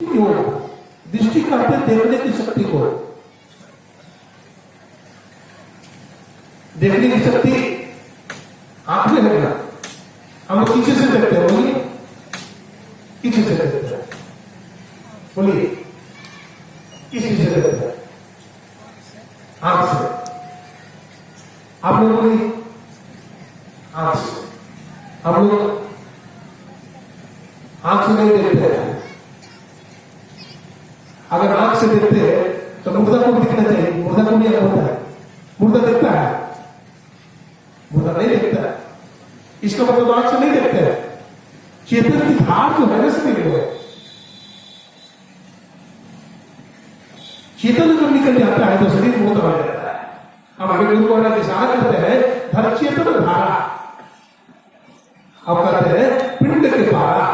क्यों? दृष्टि कहते हैं देखने की शक्ति को। देखने की शक्ति आंख में है ना, हम लोग पीछे से देखते हैं, बोलिए पीछे से देखते हैं, बोलिए किस चीज से देखते हैं? आंख से। आप लोग बोलिए आंख से। हम लोग आंख से नहीं देखते हैं। अगर आंख से देखते हैं तो मुर्दा को दिखना चाहिए। मुर्दा को नहीं होता है, मुर्दा देखता है, मुर्दा नहीं देखता है। इसका मतलब आंख से नहीं देखते हैं। चेतन की धार जो है ना शरीर में, चेतन जब निकल जाता है तो शरीर मुक्त हो जाता है। हम आगे गुरु महाराज इशारा करते हैं धर चेतन धारा, अब कहते हैं पिंड के पारा,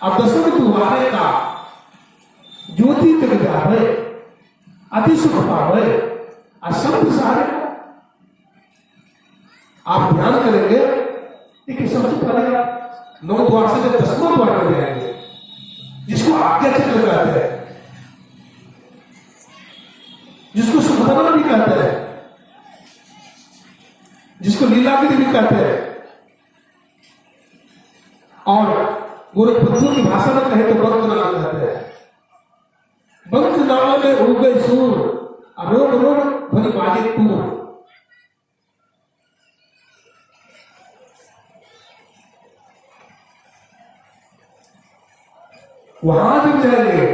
अब दसम तुम्हारे का ज्योति जग जावे, अति सुख पावे, अशब्द सारे। आप ध्यान करेंगे कि सबसे पहले 9 द्वार से जब 10वां द्वार में जाएंगे, जिसको आज्ञा चक्र कहते हैं, जिसको सुखदना भी कहते हैं, जिसको लीलागिरी भी कहते हैं, और गोरखपुर की भाषा में कहे तो बंक नाम कहते हैं। बंक नाम में हो गए सूर, रोग रोग ध्वनि बाजे तूर। वहां जब जाएंगे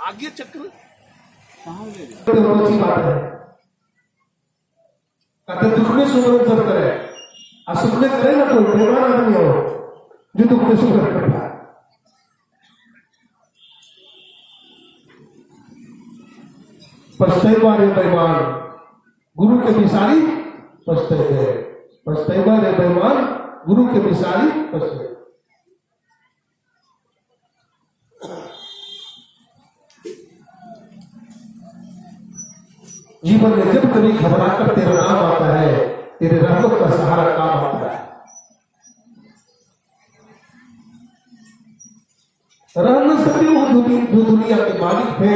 आगे चक्र अच्छी बात है। कहते दुख में सुमरन सब करे, और सुख में करे ना कोई बेमान आदमी हो जो दुख में सुमरन करता है। पछतैबा रे बेईमान गुरु के विसारी पछतैबे, पछतैबा रे बेईमान गुरु के विसारी पछतैबे। जीवन में जब कभी घबराकर तेरा नाम आता है, तेरे रहमत का सहारा काम आता है। रह न सके वो जो दुनिया के मालिक थे,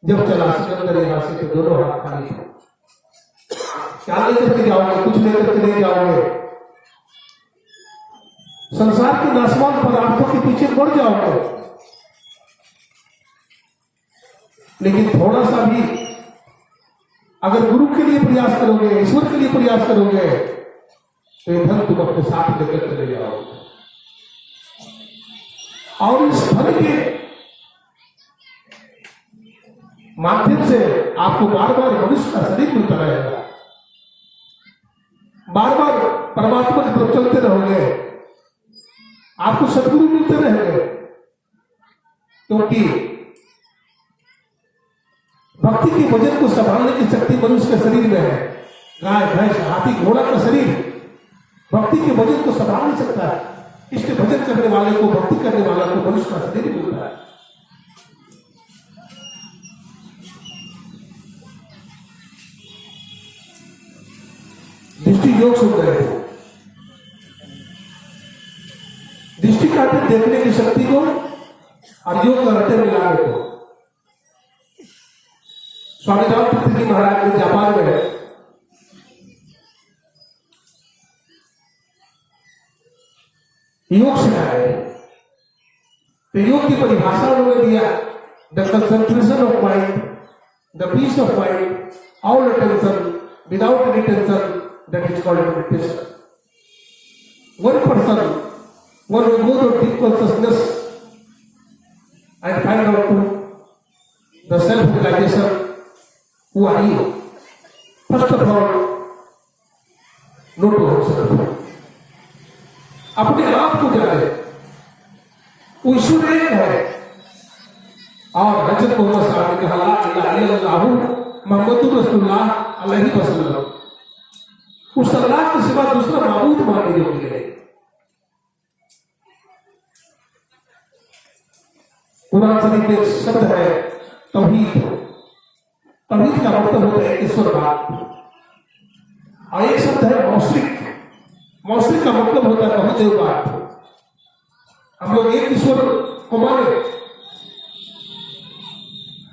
जब चला सिकंदर यहां से तो दोनों हाथ खाली थे। क्या लेकर के जाओगे? कुछ लेकर के नहीं जाओगे। संसार के नाशवान पदार्थों के पीछे पड़ जाओगे, लेकिन थोड़ा सा भी अगर गुरु के लिए प्रयास करोगे, ईश्वर के लिए प्रयास करोगे, तो ये धन तुम अपने साथ लेकर चले जाओगे। और इस धन के माध्यम से आपको बार बार मनुष्य का शरीर मिलता रहेगा, बार बार परमात्मा की तरफ चलते रहोगे, आपको सदगुरु मिलते रहेंगे। क्योंकि भक्ति के वजन को संभालने की शक्ति मनुष्य के शरीर में है। गाय भैंस हाथी घोड़ा का शरीर भक्ति के वजन को संभाल नहीं सकता है। इष्ट भजन करने वाले को, भक्ति करने वाले को मनुष्य का शरीर मिलता है। दृष्टि योग सुन रहे हो, दृष्टि कहते देखने की शक्ति को, और योग करते मिलाने को। स्वामी राम तीर्थ जी महाराज ने जापान में योग सिखाया। तो योग की परिभाषा उन्होंने दिया, the concentration of mind, the peace of mind, all attention without any tension, that is called meditation. One person, one will go to deep consciousness and find out to the self-realization. Who are you? First of all, know to yourself. अपने आप को जाने, वो ईश्वर एक है। और हजरत मोहम्मद साहब ने कहा ला इलाहा इल्लल्लाह मुहम्मदुर रसूलुल्लाह अलैहि वसल्लम, उस अल्लाह के सिवा दूसरा माबूद मानने योग्य नहीं। कुरान शरीफ में एक शब्द है तौहीद। तौहीद का मतलब होता है ईश्वरवाद, और एक शब्द है मौसरिक। का मतलब होता है बहुदेववाद। हम लोग एक ईश्वर को माने,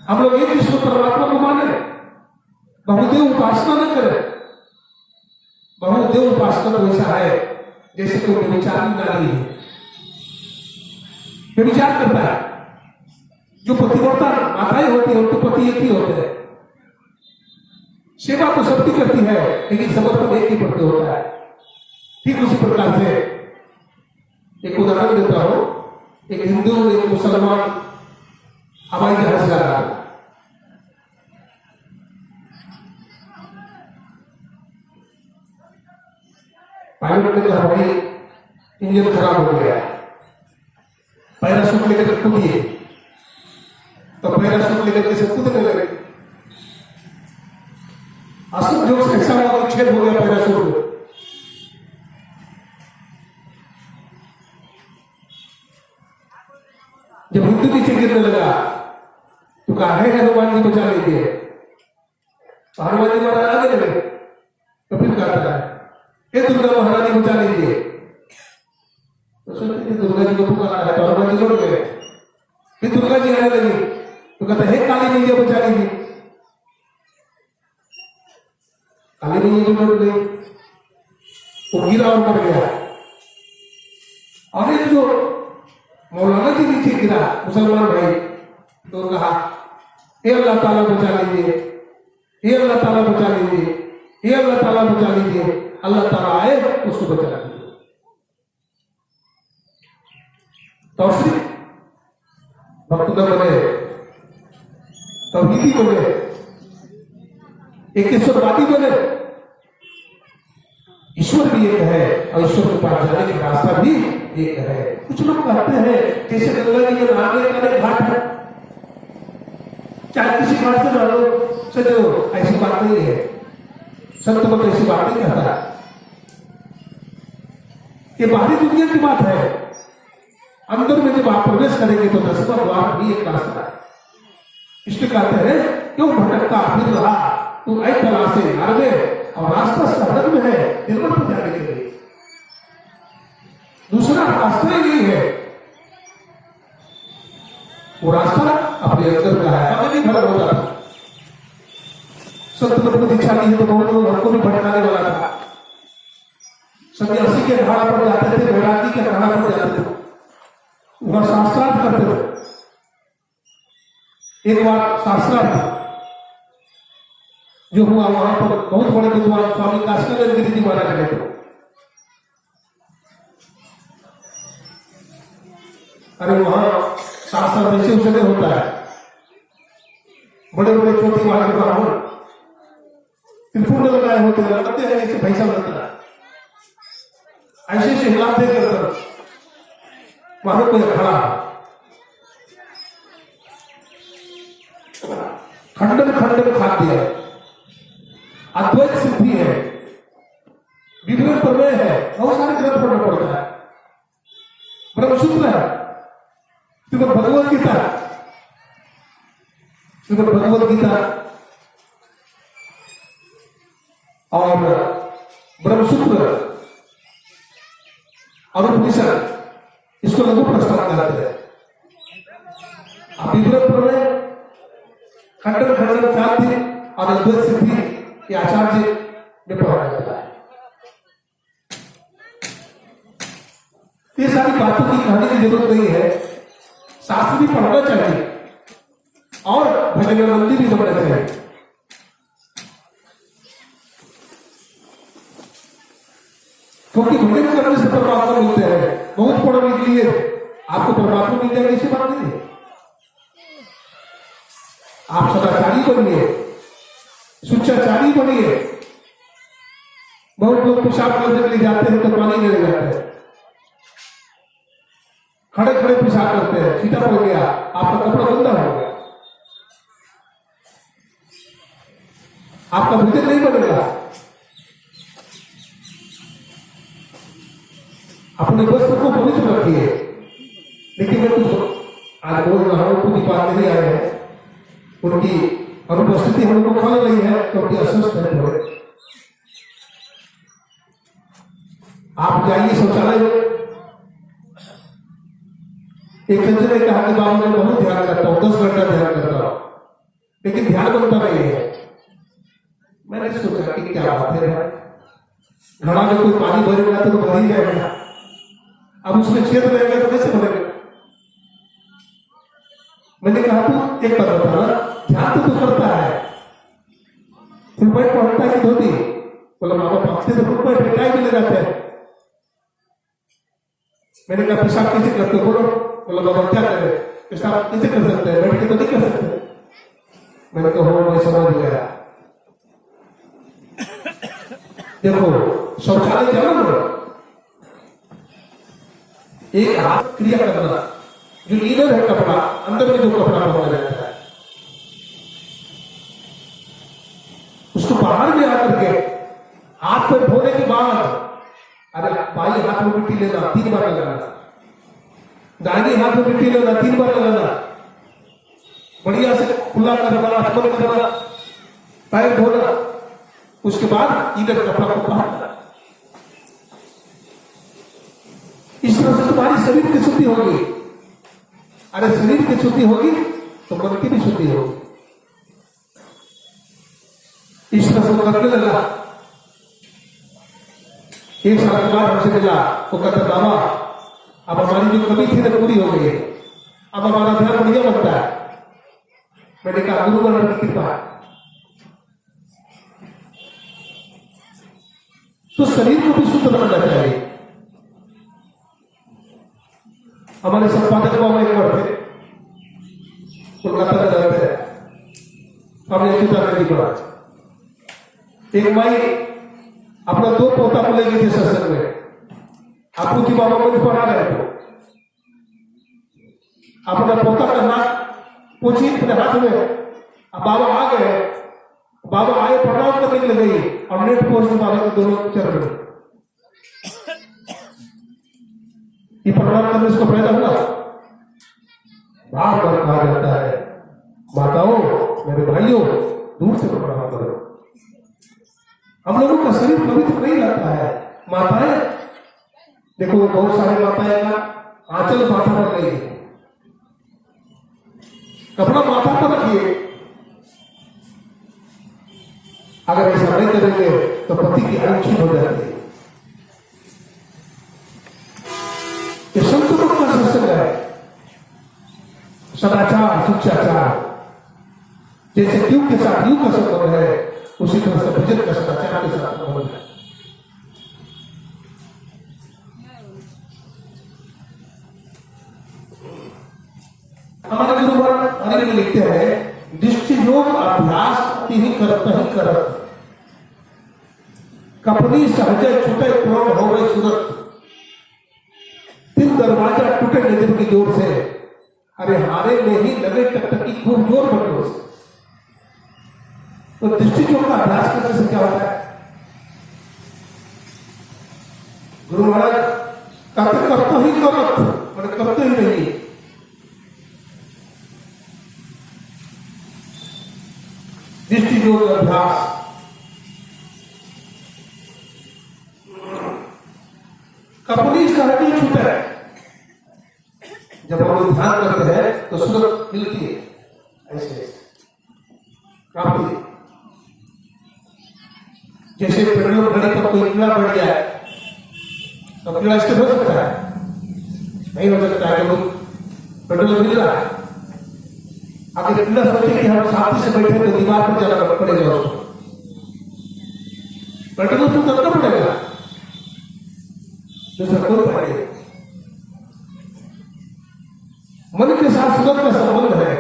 हम लोग एक ईश्वर परमात्मा को माने, बहुदेव उपासना न करें। बहुदेव उपासना तो ऐसा है जैसे कोई व्यभिचारी नारी है, व्यभिचार करता है। जो पतिव्रता माताएं होती है उनके पति एक ही होते हैं, सेवा तो सबकी करती है लेकिन समर्पण एक ही प्रति होता है। ठीक उसी प्रकार से एक उदाहरण देता हूं। एक हिंदू एक मुसलमान हवाई जहाज जा रहा है। पायलट ने कहा भाई इंजन खराब हो गया, पैराशूट लेकर कूदिए। तो पैराशूट लेकर कैसे कूदने लगे। असल जो ऐसा हुआ छेद हो गया पैराशूट में। जब हिंदू नीचे गिरने लगा तो कहा है हनुमान जी बचा लीजिए। तो हनुमान जी महाराज आगे लगे तो फिर कहता है हे दुर्गा महारानी बचा लीजिए। तो सोचते दुर्गा जी को पुकारा है तो हनुमान जी लौट गए। फिर दुर्गा जी आने लगी तो कहता है काली मैया बचा लीजिए। काली मैया भी लौट गई, वो गिरा और मर गया। और एक जो मौलाना जी नीचे गिरा मुसलमान भाई तो कहा हे अल्लाह ताला बचा लीजिए, हे अल्लाह ताला बचा लीजिए, हे अल्लाह ताला बचा लीजिए। अल्लाह ताला आए उसको बचा लीजिए। तौसीफ भक्त न बने, तौहीदी बने, एक ईश्वरवादी बने। ईश्वर भी एक है और ईश्वर के पास जाने का रास्ता भी एक है। कुछ लोग कहते हैं जैसे गंगा जी के नहाने का घाट है, चाहे किसी घाट से नहा लो चले हो, ऐसी बात नहीं है। संत मत ऐसी बात नहीं कहता। ये बाहरी दुनिया की बात है। अंदर में जब आप प्रवेश करेंगे तो 10वां द्वार भी एक रास्ता है। इसलिए कहते हैं क्यों भटकता फिर रहा तू ऐ तलाशे घर में, और रास्ता सड़क में है निर्मल पर जाने के लिए। दूसरा रास्ता ही नहीं है, वो रास्ता अपने अंदर का है। हमें नहीं भटक होता। संत मत में दीक्षा ली है तो बहुत लोग हमको भी भटकाने वाला था। सन्यासी के अखाड़ा पर जाते थे, वैरागी के अखाड़ा पर जाते थे, वह शास्त्रार्थ करते थे। एक बार शास्त्रार्थ जो हुआ वहां पर बहुत बड़े विद्वान स्वामी काशकानंद गिरी जी महाराज गए थे। अरे वहां शास्त्र वैसे उस जगह होता है, बड़े बड़े चोटी वाले ब्राह्मण त्रिपुर लगाए होते हैं, लगते हैं ऐसे पैसा लगता है, ऐसे ऐसे हिलाते कर वहां कोई खड़ा खंडन खंडन खाद्य है, अद्वैत सिद्धि है, विवरण प्रमेय है, बहुत सारे ग्रंथ पढ़ना पड़ता है। ब्रह्मसूत्र है, श्रीमद् भगवद गीता, श्रीमद् भगवद गीता और ब्रह्मसूत्र और उपनिषद, इसको लघु प्रस्ताव कहते हैं। आप विवरण प्रमेय, खंडन खंडन खाद्य और अद्वैत सिद्धि ये आचार्य ने पढ़ाया जाता है। ये सारी बातों की कहने की जरूरत नहीं है। शास्त्र भी पढ़ना चाहिए और भजनानंदी भी बनना चाहिए। क्योंकि भजन करने से परमात्मा मिलते हैं। बहुत पढ़ने के लिए आपको परमात्मा मिल जाएगा ऐसी बात नहीं है। आप सदाचारी बनिए, सुचाचारी बनिए। बहुत लोग पेशाब करने के लिए जाते हैं तो पानी लेने जाते हैं, खड़े खड़े पेशाब करते हैं, छींटा पड़ गया, आपका कपड़ा गंदा हो गया, आपका भोजन नहीं बनेगा। अपने वस्त्र को पवित्र रखिए। लेकिन मैं कुछ आज बोल रहा हूं, कुछ बात नहीं आए हैं, उनकी अनुपस्थिति हमको खल रही है क्योंकि अस्वस्थ है थोड़े। आप जाइए शौचालय में। एक संजय ने कहा कि बाबू मैं बहुत ध्यान करता हूँ, 10 घंटा ध्यान करता हूँ। ध्यान बनता नहीं है। मैंने सोचा कि क्या बात है भाई, घड़ा में कोई पानी भरेगा तो भर ही जाएगा, अब उसमें छेद रहेगा तो कैसे भरेगा। मैंने कहा तू एक बात बता ना, ध्यान तो तू करता है, फुल पैंट पहनता है कि धोती? बोला बाबा पहनते तो फुल पैंट, टाई भी लगाते हैं। मैंने कहा पेशाब कैसे करते हो? बोलो। बोला बाबा क्या करे, पेशाब कैसे कर सकते हैं, बैठ के तो नहीं कर सकते। मैंने कहा हो, मैं समझ गया। देखो शौचालय जाना ना, एक हाथ क्रिया करना, जो इधर है कपड़ा, अंदर में जो कपड़ा पहना जाता है उसको बाहर में आकर के हाथ पे धोने के बाद, अरे बाई हाथ में मिट्टी लेना 3 बार लगाना, दाहिने हाथ में मिट्टी लेना 3 बार लगाना, बढ़िया से खुला करना, अटमल करना, पैर धोना, उसके बाद इधर कपड़ा को पहनना। इस तरह से तुम्हारी शरीर की शुद्धि होगी। अरे शरीर की शुद्धि होगी तो मन की भी शुद्धि होगी। इस तरह से करने लगा। एक साल के बाद हमसे मिला, वो कहता बाबा अब हमारी जो कमी थी ना पूरी हो गई है, अब हमारा ध्यान बढ़िया बनता है। मैंने कहा गुरु महाराज की कृपा। तो शरीर को भी शुद्ध बनाना चाहिए। हमारे संपादक बाबा एक बार थे, कोलकाता में रहते हैं, हमने चिता नहीं पढ़ा। एक माई अपना 2 पोता को ले गई थी सत्संग में, आपू जी बाबा मुझे पढ़ा रहे थे, अपना पोता का नाक पूछी अपने हाथ में, बाबा आ गए, बाबा आए प्रणाम करने के लिए गई और नेट पोस्ट बाबा के दोनों चरण में। ये प्रणाम करने से फायदा हुआ? बार बार कहा जाता है माताओं मेरे भाइयों दूर से प्रणाम करो। हम लोगों का शरीर पवित्र नहीं रहता है। माताएं देखो, बहुत सारी माताएं का आंचल माथा पर नहीं है, कपड़ा माथा पर रखिए। अगर ऐसा नहीं करेंगे तो पति की आयु छीन हो जाती है। ये संतों का सत्संग है, सदाचार शिक्षाचार। जैसे क्यों के साथ यू का संबंध है, उसी तरह से भजन का सदाचार के साथ संबंध है। हमारे गुरु महाराज हरि में लिखते हैं, दृष्टि योग अभ्यास ही करत कपनी सहज छूटे प्राण हो गए सूरत। 3 दरवाजा टूटे नजर की जोर से, अरे हारे में ही लगे टकटकी खूब जोर बटो से। तो दृष्टि योग का अभ्यास करने से क्या होता है? गुरु महाराज करते ही करत, मैंने करते ही नहीं। दृष्टि योग अभ्यास कपनी सहज छूटे है। जब हम लोग ध्यान करते हैं तो सूरत मिलती है, ऐसे काफी। जैसे पेट्रोल गाड़ी पर कोई कीड़ा बढ़ गया है तो कीड़ा इससे हो सकता है? नहीं हो सकता है। लोग पेट्रोल मिल रहा है, अगर कीड़ा सोचे कि हम साथी से बैठे तो दीवार पर जाना पड़ेगा, उसको पेट्रोल तो करना पड़ेगा, दूसरा कोई पड़ेगा। मन के साथ सूरत का संबंध है।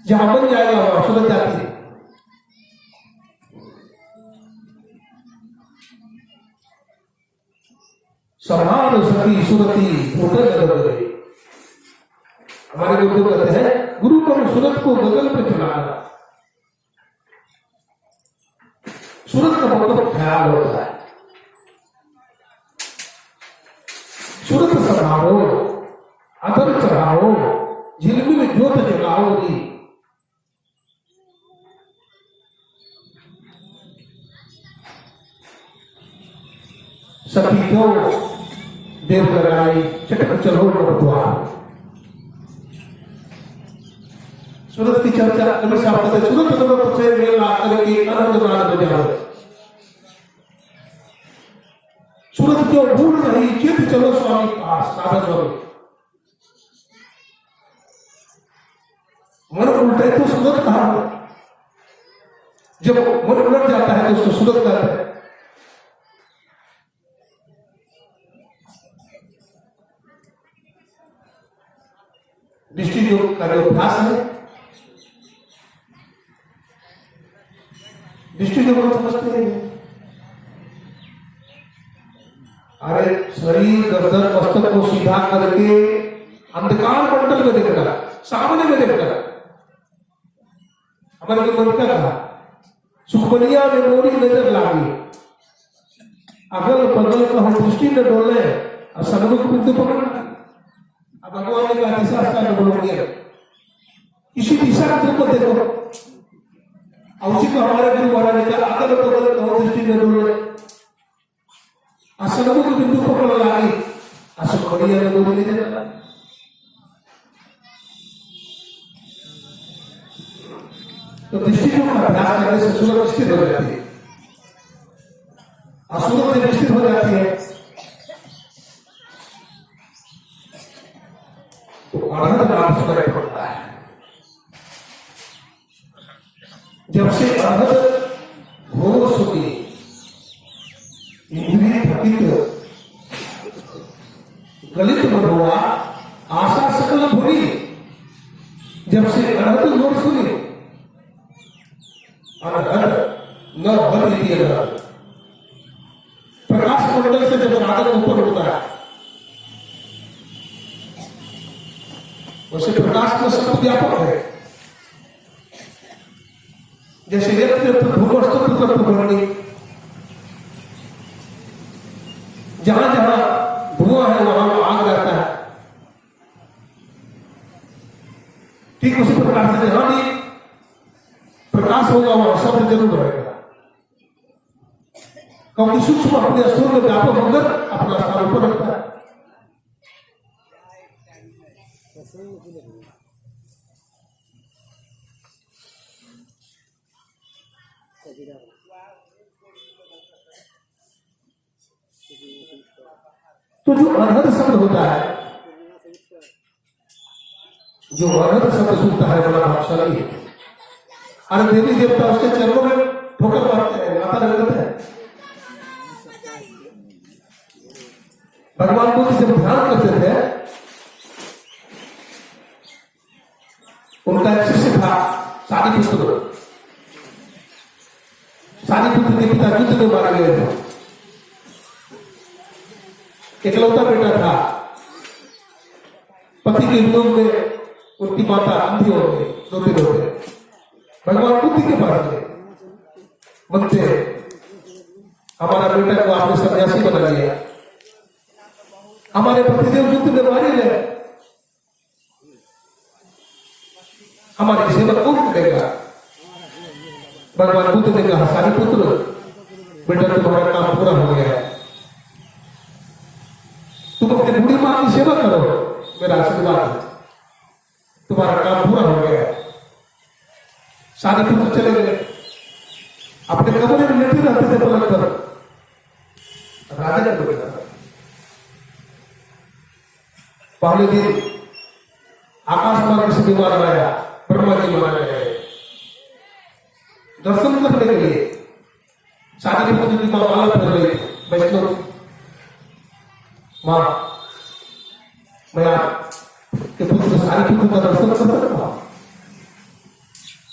जहां मन जाएगा वहां सूरत जाती है। समान सती सुरती होते गगन। हमारे गुरुदेव कहते हैं गुरु को सूरत को गगन पे चलाना। सूरत का मतलब ख्याल होता है। सूरत संभालो, अदर चढ़ाओ, झिलमिल ज्योत जगाओ दी। सखी क्यों देर लगाई, चटक चलो द्वार। सूरत की चर्चा कभी साहब कहते सूरत नगर से मेला करके आनंद नाद बजावे। सूरत क्यों भूल रही चित चलो स्वामी पास नारद स्वामी। मन उल्टे तो सूरत कहा, जब मन उलट जाता है तो उसको सूरत कहते हैं। दृष्टि योग का जो अभ्यास है, दृष्टि योग को समझते हैं। अरे शरीर गर्दन मस्तक को सीधा करके अंधकार मंडल में देखना, सामने में देखना। हमारे को मन क्या कहा, सुखबनिया में मोरी नजर लागी, अगल बगल का हम दृष्टि न डोले और सन्मुख बिंदु पकड़ना। अब भगवान ने कहा दिशा स्थान बोलोगे, इसी दिशा की तरफ देखो। और उसी को हमारे गुरु महाराज ने कहा अगल बगल का हम दृष्टि न डोले और सन्मुख बिंदु पकड़ लागी, सुखबनिया में मोरी नजर लागी। तो दृष्टिकोण का अभ्यास करने से सूरत स्थिर हो जाती है, सूरत से निश्चित हो जाती है। तो अनहद नाम सुनाई पड़ता है। जब से अनहद होश होगी, इंद्रिय थकित गलित मन हुआ, आशा सकल भूली। जब से अनहद होश सुनी, न बदली प्रकाश मंडल से जब साधन ऊपर उठता है, वैसे प्रकाश में सब व्यापक है। जैसे भूगोस्तु भरणी, जहां जहां धुआं है वहां आग रहता है। ठीक उसी प्रकार से जहां भी प्रकाश होगा वहां शब्द जरूर रहेगा, क्योंकि सूक्ष्म अपने स्थूल में व्यापक होकर अपना स्थान ऊपर रखता है। तो जो अनहद शब्द होता है, जो अनहद शब्द सुनता है बड़ा भाग्यशाली है। अरे देवी देवता उसके चरणों में ठोकर मारते हैं, माता लगते हैं। भगवान बुद्ध जब ध्यान करते थे, उनका एक शिष्य था सारिपुत्र। सारिपुत्र के पिता युद्ध में मारे गए थे, इकलौता बेटा था। पति के वियोग में उनकी माता अंधी हो गई, रोते रोते भगवान बुद्ध के पास गए, बोलते हमारा बेटा को आपने सन्यासी बना लिया, हमारे पतिदेव युद्ध में मारे गए, हमारी सेवा कौन करेगा? भगवान बुद्ध ने कहा सारिपुत्र, बेटा तुम्हारा काम पूरा हो गया है, तुम अपनी बूढ़ी मां की सेवा करो, मेरा आशीर्वाद है, तुम्हारा काम पूरा हो गया है। सारिपुत्र चले गए, अपने कमरे में लेटे रहते थे पलंग पर। राजा को बेटा पहले दिन आकाश मार्ग से विमान आया, ब्रह्मा जी मारे गए दर्शन करने के लिए। सारिपुत्र की मां माला पहन रही थी, वैष्णव मां, मैं आपके पुत्र सारिपुत्र का दर्शन कर सकता हूं?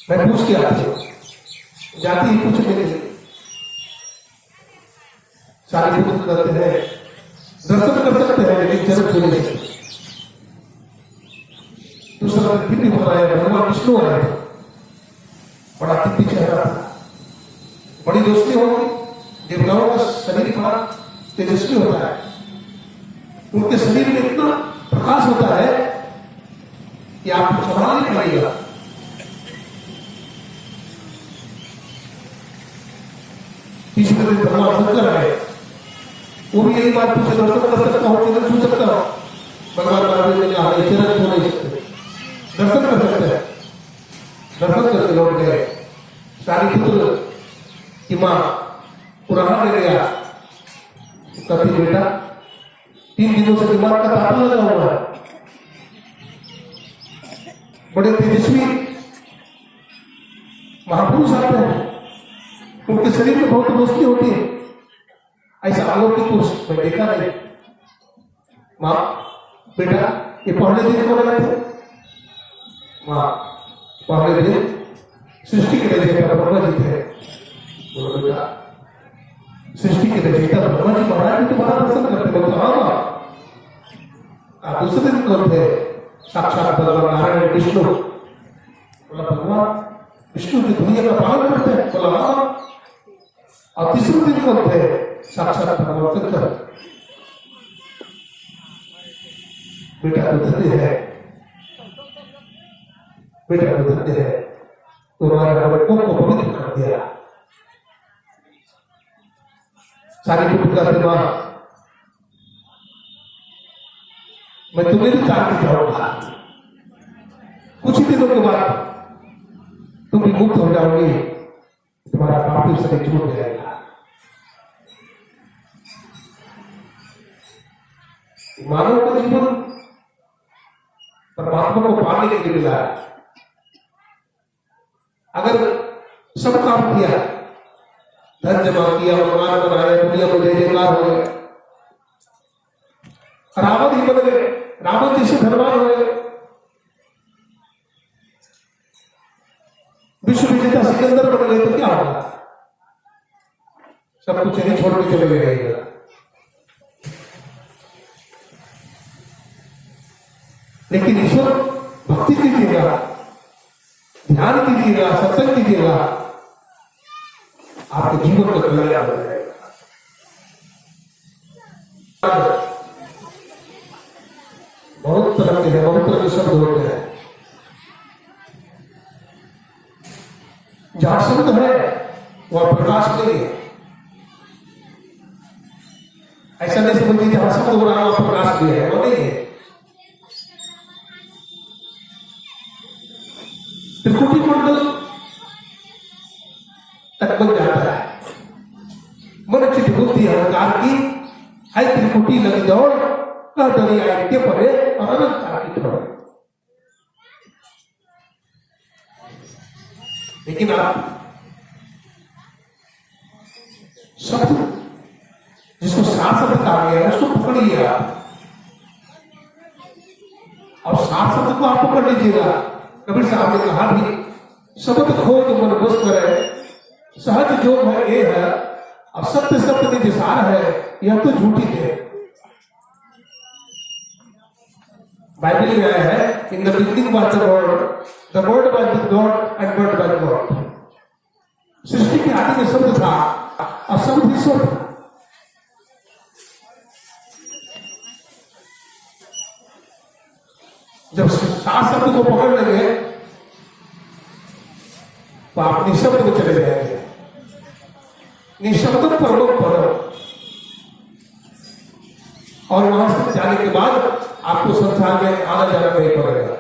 मैं पूछ के आती जाती ही पूछ के लिए सारिपुत्र कहते हैं दर्शन कर सकते हैं, लेकिन जरूर सुने नहीं। दूसरा फिर भी हो रहा है, भगवान विष्णु आए थे, बड़ा तिथि चेहरा था, बड़ी रोशनी होगी, देवताओं का शरीर बड़ा तेजस्वी होता है, उनके शरीर में इतना प्रकाश होता है कि आप संभाल नहीं पाइएगा। तीसरे दिन भगवान शंकर आए, वो भी यही बात पूछे, दर्शन कर सकता हूँ, चरण छू सकता हूँ? भगवान महावीर ने कहा चरण छू नहीं सकते, दर्शन कर सकते हैं। से लौट गए। सारिपुत्र की माँ पुराना ले गया, कहती बेटा 3 दिनों से दिमाग का तापा लगा हुआ है। बड़े तेजस्वी महापुरुष आते हैं, उनके शरीर में बहुत रोशनी होती है, ऐसा अलौकिक पुरुष मैं देखा नहीं। माँ बेटा ये पहले दिन कौन आए थे? माँ पहले दिन सृष्टि के रचयिता ब्रह्मा जी थे। बोलो बेटा सृष्टि के रचयिता ब्रह्मा जी महाराज भी तुम्हारा दर्शन करते? बोलते हाँ माँ। दूसरे दिन कौन थे? साक्षात भगवान नारायण विष्णु। बोला भगवान विष्णु की दुनिया का पालन करते हैं? बोला हाँ। और तीसरे दिन कौन थे? साक्षात भगवान शंकर। बेटा तो धन्य है, बेटा तो धन्य है, तुम्हारे बच्चों को पवित्र कर दिया। सारी पुत्र का दिमाग मैं तुम्हें भी तार के जाऊंगा, कुछ ही दिनों के बाद तुम भी मुक्त हो जाओगी, तुम्हारा पापिव शरीर छूट जाएगा। मानव का जीवन परमात्मा को पाने के लिए मिला है। अगर सब काम किया, धन जमा किया, मकान बनाया, दुनिया में जय जयकार हो गए, रावण ही बन गए, रावण जैसे धनवान हो गए, विश्व विजेता सिकंदर बन गए, तो क्या होगा? सब कुछ यही छोड़ के चले गए। लेकिन ईश्वर भक्ति कीजिएगा, ध्यान कीजिएगा, सत्संग कीजिएगा, आपके जीवन का कल्याण हो जाएगा। बहुत तरह के हैं, बहुत तरह के शब्द होते हैं। जहां शब्द है वह प्रकाश नहीं है। ऐसा नहीं समझिए जहां शब्द हो रहा है वह प्रकाश भी है, वो नहीं है। त्रिकुटी मंडल तक बन जाता है। मन चित बुद्धि अहंकार की है त्रिकुटी लगी दौड़, कह डरी आगे के परे और अनंत की दौड़। लेकिन आप शब्द जिसको शास्त्र कहा गया है उसको पकड़िए आप, और शास्त्र को आप पकड़ लीजिएगा। कबीर साहब ने कहा भी शब्द खोज मन बस करे, सहज जो है ये है, और सत्य सत्य निज सार है, यह तो झूठी है। बाइबल में आया है in the beginning was the word was with God and word was God. सृष्टि के आदि में शब्द था और शब्द ईश्वर था। जब सात शब्द को पकड़ लेंगे तो आप निशब्द में चले जाएंगे। निशब्द परलोक पढ़ो, और वहां से जाने के बाद आपको संसार में आना जाना नहीं पड़ेगा।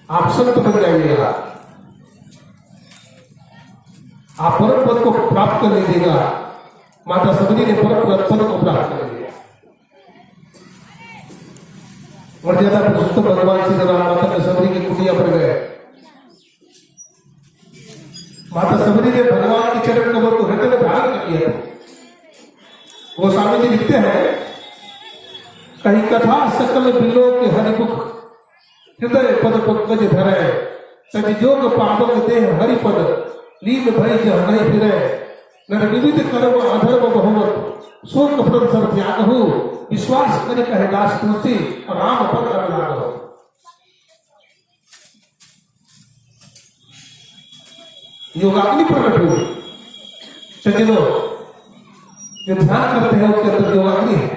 आप संत बन जाइएगा, आप परम पद को प्राप्त कर लीजिएगा। माता सबरी ने परम पद को प्राप्त कर लिया। मर्यादा पुरुषोत्तम भगवान श्री राम माता सबरी की कुटिया पर गए। माता सबरी ने भगवान के चरण कमल को हृदय में धारण कर लिया। वो स्वामी जी लिखते हैं, कहीं कथा सकल बिलो के हरिमुख हृदय पद पंकज धरे, सजयोग पावक देह हरिपद लीन भय जहनय फिरे, नर विविध कर्म अधर्म बहुमत शोक प्रद सब त्यागहु, विश्वास करे कहे दास तुलसी राम पद लागहु। योगाग्नि प्रकट हुई। सज्जनों, जो ध्यान करते हैं उसके अंदर योगाग्नि है।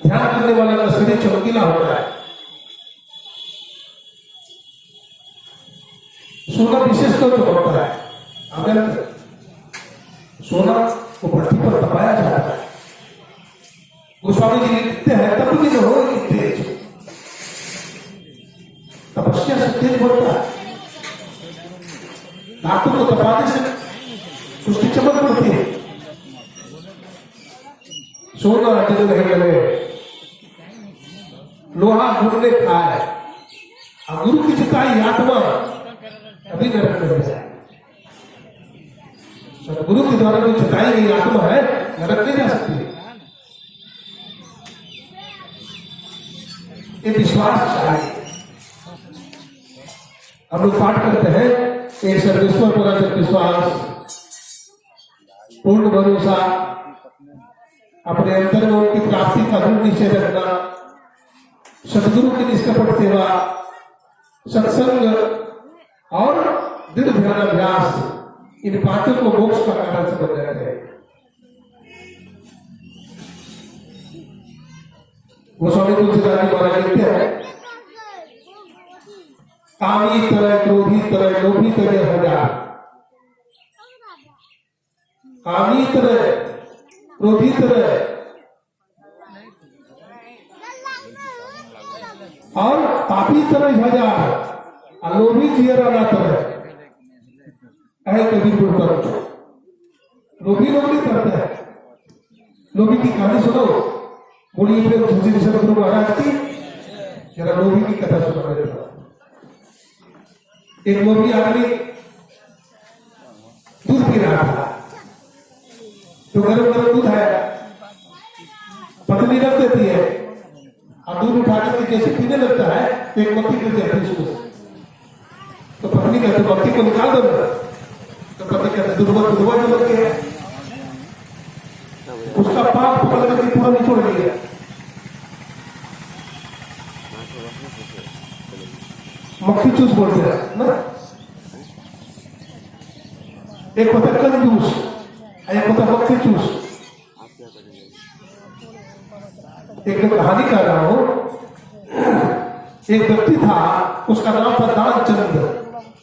ध्यान करने वाले का शरीर चमकीला होता है। सोना विशेष तौर पर होता है। अगर सोना को भट्टी पर तपाया जाता है, गोस्वामी जी लिखते हैं तब भी न हो तेज, तपस्या से तेज बढ़ता है। धातु को दबाने से उसकी चमक बढ़ती है। सोना दिल नहीं लगे, लोहा गुरु ने खाए, और गुरु की चिताई आत्मा अभी नरक में जाए। गुरु के द्वारा जो चिताई गई आत्मा है नरक नहीं जा सकती। ये विश्वास चाहिए। हम लोग पाठ करते हैं एक सर्वेश्वर पर अचल विश्वास, पूर्ण भरोसा, अपने अंतर में उनकी प्राप्ति का दृढ़ निश्चय रखना, सदगुरु की निष्कपट सेवा, सत्संग और दृढ़ ध्यान अभ्यास, इन पांचों को मोक्ष का कारण समझ जाते हैं। गोस्वामी तुलसीदास जी महाराज लिखते हैं, कामी तरह, क्रोधी तरह, लोभी तरह हजार, कामी तरह, क्रोधी तरह और पापी तरह हजार, लोभी जियरा ना तरह है कभी दुर्तर। लोभी लोग नहीं करते हैं। लोभी की कहानी सुनो, बोलिए फिर तुलसी सदगुरु महाराज की जरा लोभी की कथा सुना देता। एक लोभी आदमी दूध पी रहा था, तो गरम गरम दूध है, पत्नी रख देती है और दूध उठाकर के जैसे पीने लगता है तो एक मक्खी गिर जाती है उसमें। तो पत्नी कहते मक्खी को निकाल दो, तो पति कहते दुर्बल जो लग गया, उसका पाप पकड़ करके पूरा निचोड़ लिया। मक्खी चूस बोलते हैं ना, एक होता है कंजूस, एक होता है मक्खी चूस। एक मैं कहानी कर रहा हूं, एक व्यक्ति था, उसका नाम था दानचंद।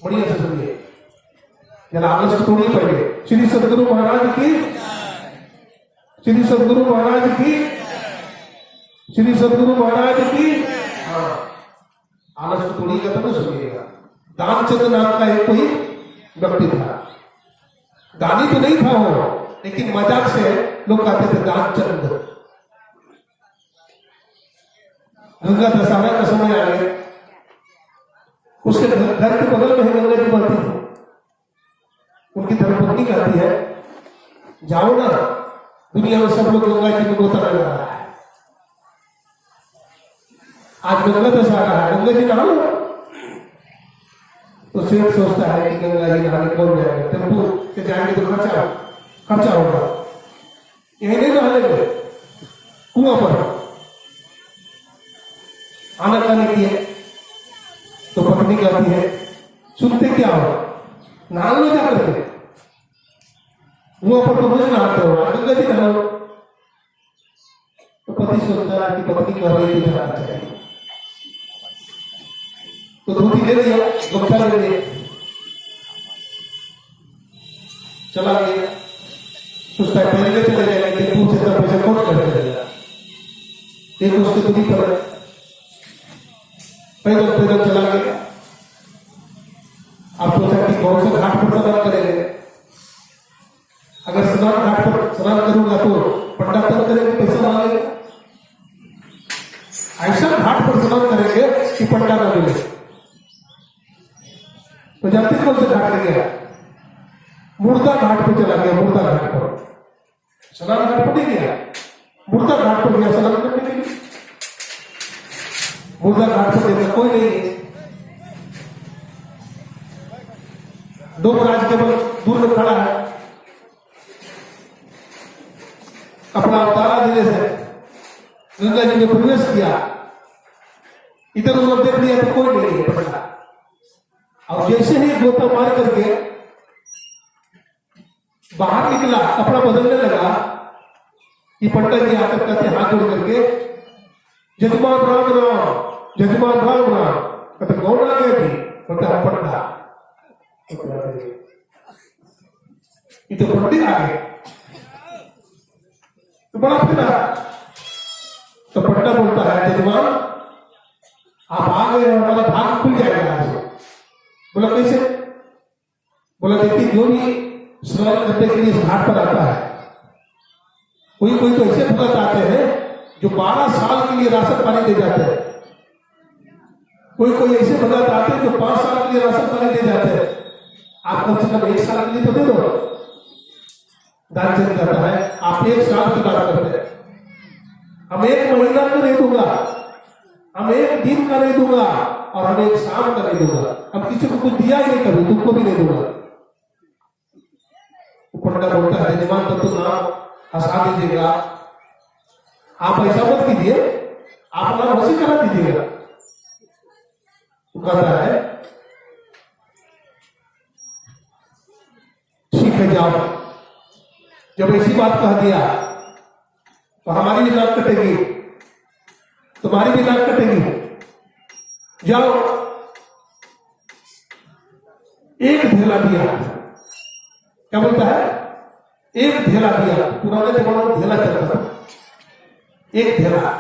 बढ़िया से सुनिए, जरा आगे से थोड़ी पहले श्री सदगुरु महाराज की, श्री सदगुरु महाराज की, श्री सदगुरु महाराज की। हाँ, आलस को तोड़िएगा तब तो सुनिएगा। दानचंद नाम का एक कोई व्यक्ति था, दानी तो नहीं था वो, लेकिन मजाक से लोग कहते थे दानचंद। गंगा दशहरा का समय आ गया, उसके घर के बगल में ही गंगा जी बहती थी। उनकी धर्मपत्नी कहती है, जाओ ना, दुनिया में सब लोग गंगा जी में गोता लग रहा है, आज गंगा दशहरा है, गंगा जी नहा लो। तो सेठ सोचता है कि गंगा जी नहाने कौन जाएगा, टेम्पो से जाएंगे तो खर्चा होगा, यही नहीं नहा लेंगे, कुआं पर आना जाने की है। तो पत्नी कहती है, सुनते क्या हो, नहा लो जाकर के, कुआं पर तो मुझे नहाते हो, गंगा जी नहाओ। तो पति सोचता है कि पत्नी कह रही थी नहाना चाहिए, तो धोती ले लिया, गमछा ले लिया, चला गया। सोचता है पहले चले जाएंगे, टेम्पू से इतना पैसा कौन कर देगा। एक उसके दूरी पर पैदल पैदल चला गया। आप सोचा कि कौन से घाट पर स्नान करेंगे, अगर स्नान घाट पर स्नान करूंगा तो पंडा तंग करेंगे, पैसा मांगेगा। ऐसा घाट पर स्नान करेंगे कि पंडा ना मिले। तो जानते कौन से घाट पे गया, मुर्दा घाट पर चला गया। मुर्दा घाट पर स्नान घाट पर नहीं गया, मुर्दा घाट पर गया स्नान करने के लिए। मुर्दा घाट पर देखा कोई नहीं है, डोमराज केवल दूर में खड़ा है, अपना अवतारा देने से गंगा जी ने प्रवेश किया। इधर उधर देख लिया तो कोई नहीं है पंडा। और जैसे ही गोता मार करके बाहर निकला, कपड़ा बदलने लगा कि पंडित जी आकर कहते हाथ जोड़ करके, जजमान राम राम, जजमान राम राम। कहते कौन आ गए थे, कहते हम पंडा। ये तो पंडित आ गए, तो बड़ा फिर तो पंडा बोलता है जजमान आप आ गए हैं, हमारा भाग खुल जाएगा आज। बोला कैसे? बोला देखिए जो भी स्नान करने के लिए इस घाट पर आता है, कोई कोई तो ऐसे भगत आते हैं जो 12 साल के लिए राशन पानी दे जाते हैं, कोई कोई ऐसे भगत आते हैं जो 5 साल के लिए राशन पानी दे जाते हैं। आप कम से कम 1 साल के लिए तो दे दो। दान चल जाता है, आप 1 साल की बात करते हैं। हम 1 महीना का नहीं दूंगा, हम 1 दिन का नहीं दूंगा, और हम 1 शाम का नहीं दूंगा। हम किसी को कुछ दिया ही नहीं, कभी तुमको भी नहीं दूंगा। पंडा बोलता है जजमान तो तुम नाम हंसा दीजिएगा, आप ऐसा मत कीजिए, आप नाम हंसी करा दीजिएगा। वो कहता है ठीक है जाओ। जब ऐसी बात कह दिया तो हमारी भी नाक कटेगी, तुम्हारी भी नाक कटेगी। जाओ। एक ढेला दिया, क्या बोलता है? एक ढेला दिया। पुराने जमाने में ढेला चलता था, एक ढेला।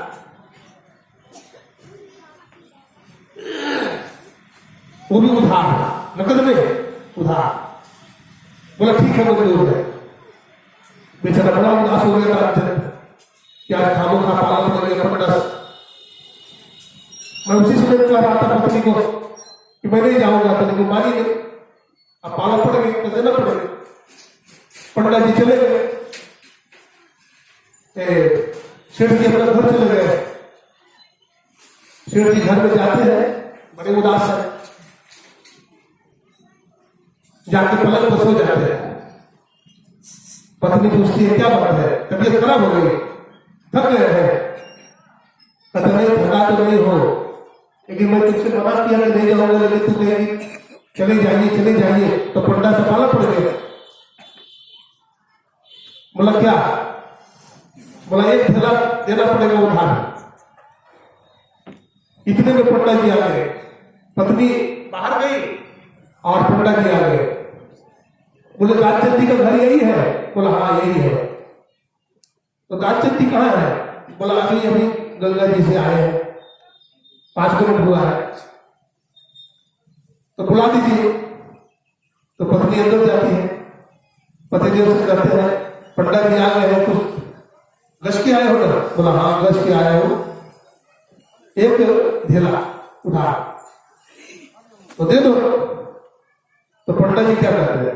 वो भी उधार, नकद में उधार। बोला ठीक है मंजूर है। बेचारा बड़ा उदास हो गया था, क्या खामो खा पालन कर लिया पंडा। मैं उसी समय कह रहा था पत्नी को कि मैं नहीं जाऊंगा, तो लेकिन मानी नहीं, अब पाला पड़ेगा तो देना पड़ेगा। पंडा जी चले गए, सेठ जी अपना घर चले गए। सेठ जी घर में जाते हैं, बड़े उदास है, जाके पलंग पर सो जाते हैं। पत्नी पूछती है क्या बात है, तबीयत खराब हो गई, थक गए हैं? पता नहीं थका तो नहीं हो, लेकिन मैं तुमसे मना किया कि नहीं जाऊंगा, लेकिन तुम कहेगी चले जाइए। तो पंडा से पाला पड़ गया। बोला क्या? बोला 1 ढेला देना पड़ेगा उधार। इतने में पंडा जी आ गए, पत्नी बाहर गई और पंडा जी आ गए। बोले दानचंदी का घर यही है? बोला हाँ यही है। तो दानचंदी कहाँ है? बोला अभी गंगा जी से आए हैं, 5 मिनट हुआ है, तो बुला दीजिए। तो पत्नी अंदर जाती है, पतिदेव से कहते हैं पंडा जी आ गए हैं, कुछ गश के आए हो ना? बोला हाँ गश के आया हो, 1 ढेला उधार तो दे दो। तो पंडा जी क्या कहते हैं?